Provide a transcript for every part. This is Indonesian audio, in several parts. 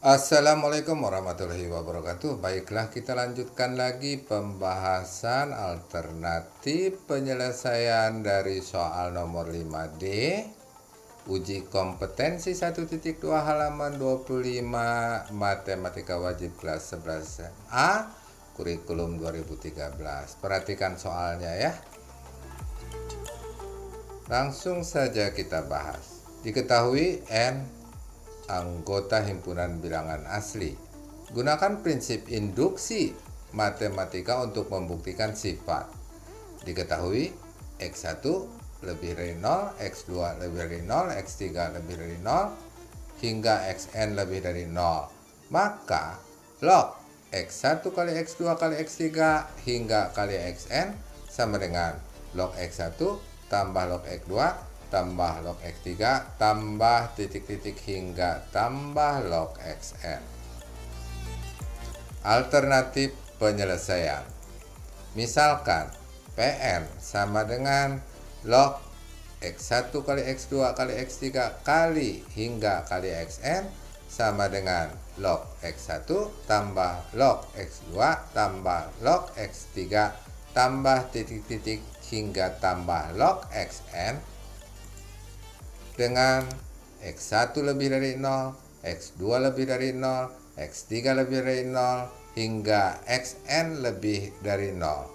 Assalamualaikum warahmatullahi wabarakatuh. Baiklah, kita lanjutkan lagi pembahasan alternatif penyelesaian dari soal nomor 5D, uji kompetensi 1.2 halaman 25 Matematika Wajib kelas 11A kurikulum 2013. Perhatikan soalnya ya. Langsung saja kita bahas. Diketahui N anggota himpunan bilangan asli. Gunakan prinsip induksi matematika untuk membuktikan sifat. Diketahui X1 lebih dari 0, X2 lebih dari 0, X3 lebih dari 0, hingga Xn lebih dari 0. Maka log X1 kali X2 kali X3 hingga kali Xn sama dengan log X1 tambah log X2 tambah log X3 tambah titik-titik hingga tambah log Xn. Alternatif penyelesaian. Misalkan Pn sama dengan log X1 kali X2 kali X3 kali hingga kali Xn sama dengan log X1 tambah log X2 tambah log X3 tambah titik-titik hingga tambah log Xn dengan X1 lebih dari 0, X2 lebih dari 0, X3 lebih dari 0, hingga Xn lebih dari 0.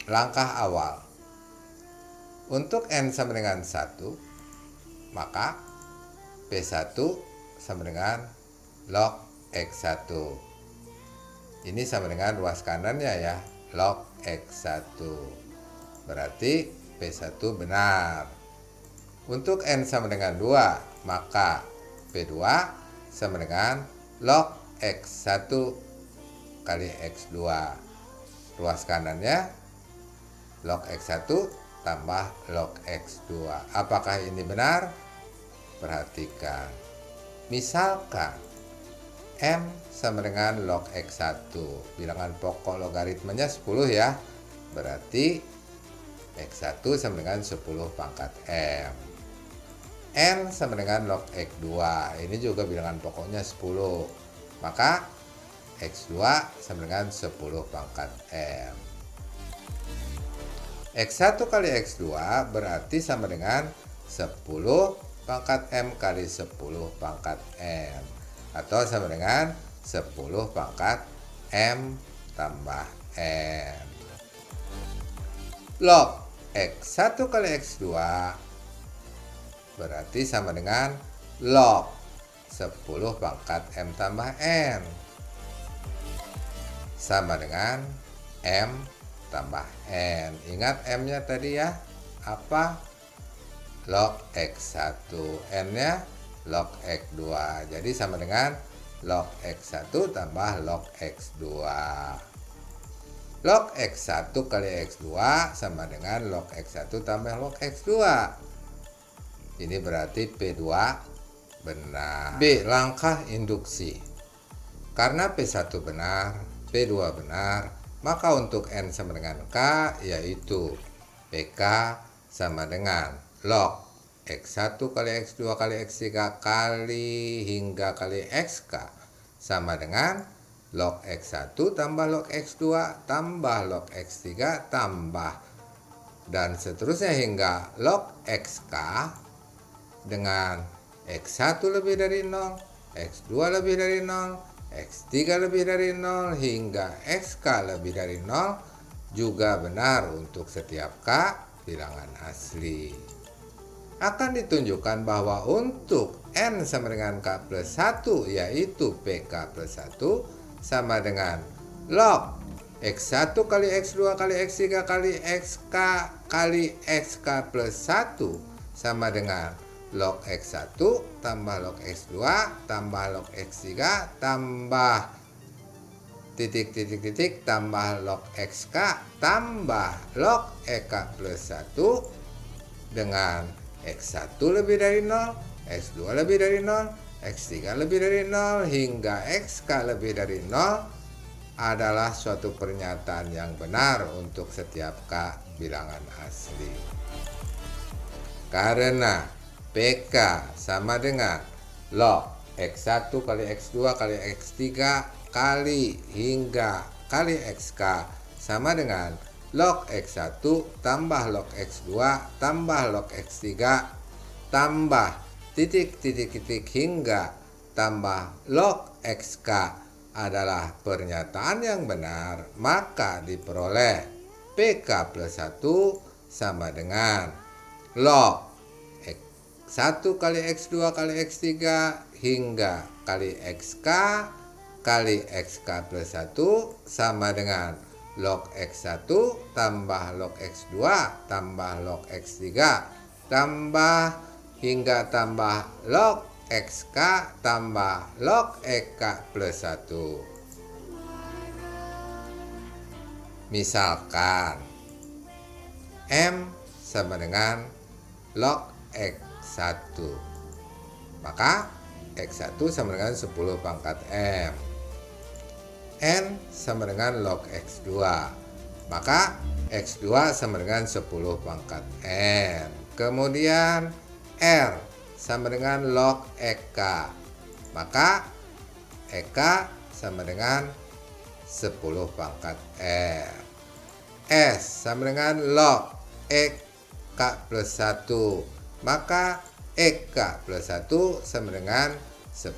Langkah awal. Untuk N sama dengan 1, maka P1 sama dengan log X1. Ini sama dengan ruas kanannya ya, log X1. Berarti P1 benar. Untuk N sama dengan 2, maka P2 sama dengan log X1 kali X2. Ruas kanannya log X1 tambah log X2. Apakah ini benar? Perhatikan. Misalkan M sama dengan log X1. Bilangan pokok logaritmanya 10 ya. Berarti X1 sama dengan 10 pangkat M. N sama dengan log X2. Ini juga bilangan pokoknya 10. Maka X2 sama dengan 10 pangkat M. X1 kali X2 berarti sama dengan 10 pangkat M kali 10 pangkat M. Atau sama dengan 10 pangkat M tambah N. Log X1 kali X2 berarti sama dengan log 10 pangkat M tambah N. Sama dengan M tambah N. Ingat M-nya tadi ya, apa? Log X1. N-nya log X2. Jadi sama dengan log X1 tambah log X2. Log X1 kali X2 sama dengan log X1 tambah log X2. Ini berarti P2 benar. B. Langkah induksi. Karena P1 benar, P2 benar, maka untuk N sama dengan K yaitu PK sama dengan log X1 kali X2 kali X3 kali hingga kali XK sama dengan log X1 tambah log X2 tambah log X3 tambah dan seterusnya hingga log XK dengan X1 lebih dari 0, X2 lebih dari 0, X3 lebih dari 0 hingga XK lebih dari 0 juga benar untuk setiap K bilangan asli. Akan ditunjukkan bahwa untuk N sama dengan K plus 1 yaitu PK plus 1 sama dengan log X1 kali X2 kali X3 kali XK kali XK plus 1 sama dengan log X1 tambah log X2 tambah log X3 tambah titik-titik tambah log XK tambah log EK plus 1 dengan X1 lebih dari 0, X2 lebih dari 0, X3 lebih dari 0 hingga XK lebih dari 0 adalah suatu pernyataan yang benar untuk setiap K bilangan asli. Karena PK sama dengan log X1 kali X2 kali X3 kali hingga kali XK sama dengan log X1 tambah log X2 tambah log X3 tambah titik hingga tambah log XK adalah pernyataan yang benar, maka diperoleh PK plus 1 sama dengan log X1 kali X2 kali X3 hingga kali XK kali XK plus 1 sama dengan log X1 tambah log X2 tambah log X3 tambah hingga tambah log XK tambah log EK plus 1. Misalkan M sama dengan log X1, maka X1 sama dengan 10 pangkat M. N sama dengan log X2, maka X2 sama dengan 10 pangkat N. Kemudian R sama dengan log EK, maka EK sama dengan 10 pangkat R. S sama dengan log EK plus 1, maka EK plus 1 sama dengan 10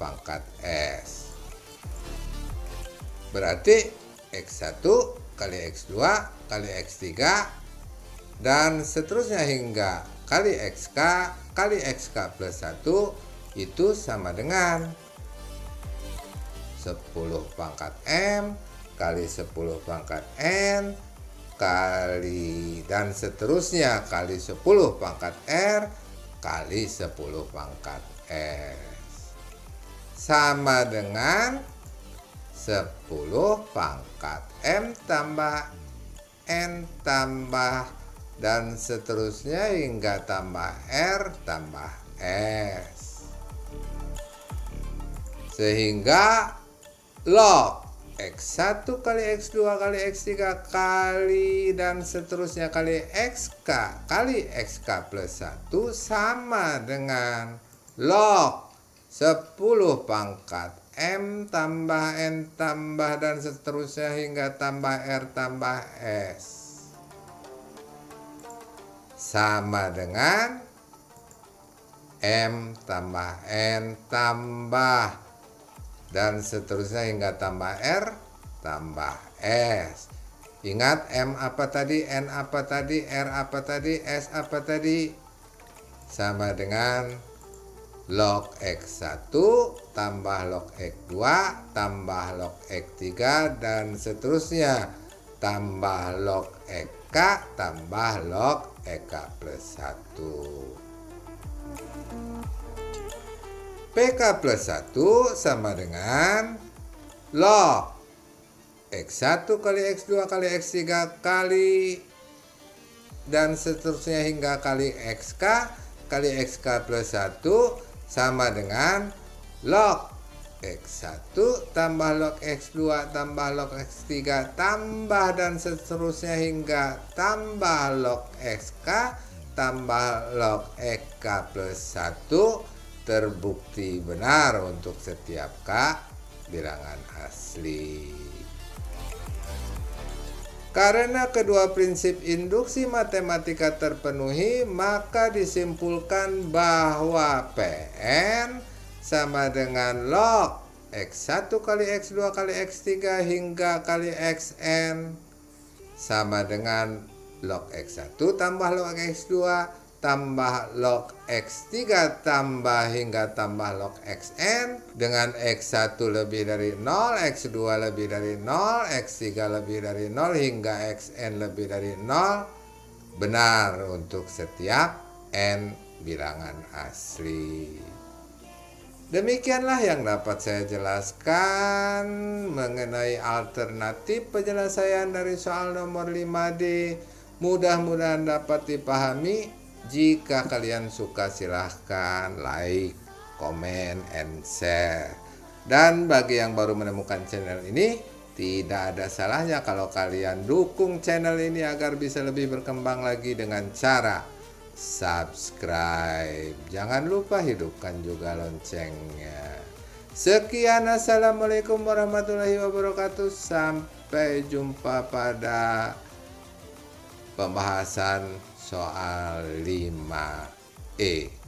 pangkat S. Berarti X1 kali X2 kali X3 dan seterusnya hingga kali XK kali XK plus 1 itu sama dengan 10 pangkat M kali 10 pangkat N kali dan seterusnya kali 10 pangkat R kali 10 pangkat S sama dengan 10 pangkat M tambah N tambah dan seterusnya hingga tambah R tambah S. Sehingga log X1 kali X2 kali X3 kali dan seterusnya kali XK kali XK plus 1 sama dengan log 10 pangkat M tambah N tambah dan seterusnya hingga tambah R tambah S sama dengan M tambah N tambah dan seterusnya hingga tambah R tambah S. Ingat M apa tadi, N apa tadi, R apa tadi, S apa tadi? Sama dengan log X1 tambah log X2 tambah log X3 dan seterusnya tambah log EK tambah log EK plus 1. PK plus 1 sama dengan log X1 kali X2 kali X3 kali dan seterusnya hingga kali XK kali XK plus 1 sama dengan log X1 tambah log X2 tambah log X3 tambah dan seterusnya hingga tambah log XK tambah log EK plus 1 terbukti benar untuk setiap K bilangan asli. Karena kedua prinsip induksi matematika terpenuhi, maka disimpulkan bahwa Pn sama dengan log X1 kali X2 kali X3 hingga kali Xn sama dengan log X1 tambah log X2 tambah log X3 tambah hingga tambah log Xn dengan X1 lebih dari 0, X2 lebih dari 0, X3 lebih dari 0 hingga Xn lebih dari 0 benar untuk setiap N bilangan asli. Demikianlah yang dapat saya jelaskan mengenai alternatif penyelesaian dari soal nomor 5D. Mudah-mudahan dapat dipahami. Jika kalian suka silahkan like, comment, and share. Dan bagi yang baru menemukan channel ini, tidak ada salahnya kalau kalian dukung channel ini agar bisa lebih berkembang lagi dengan cara subscribe. Jangan lupa hidupkan juga loncengnya. Sekian, assalamualaikum warahmatullahi wabarakatuh. Sampai jumpa pada pembahasan soal 5E.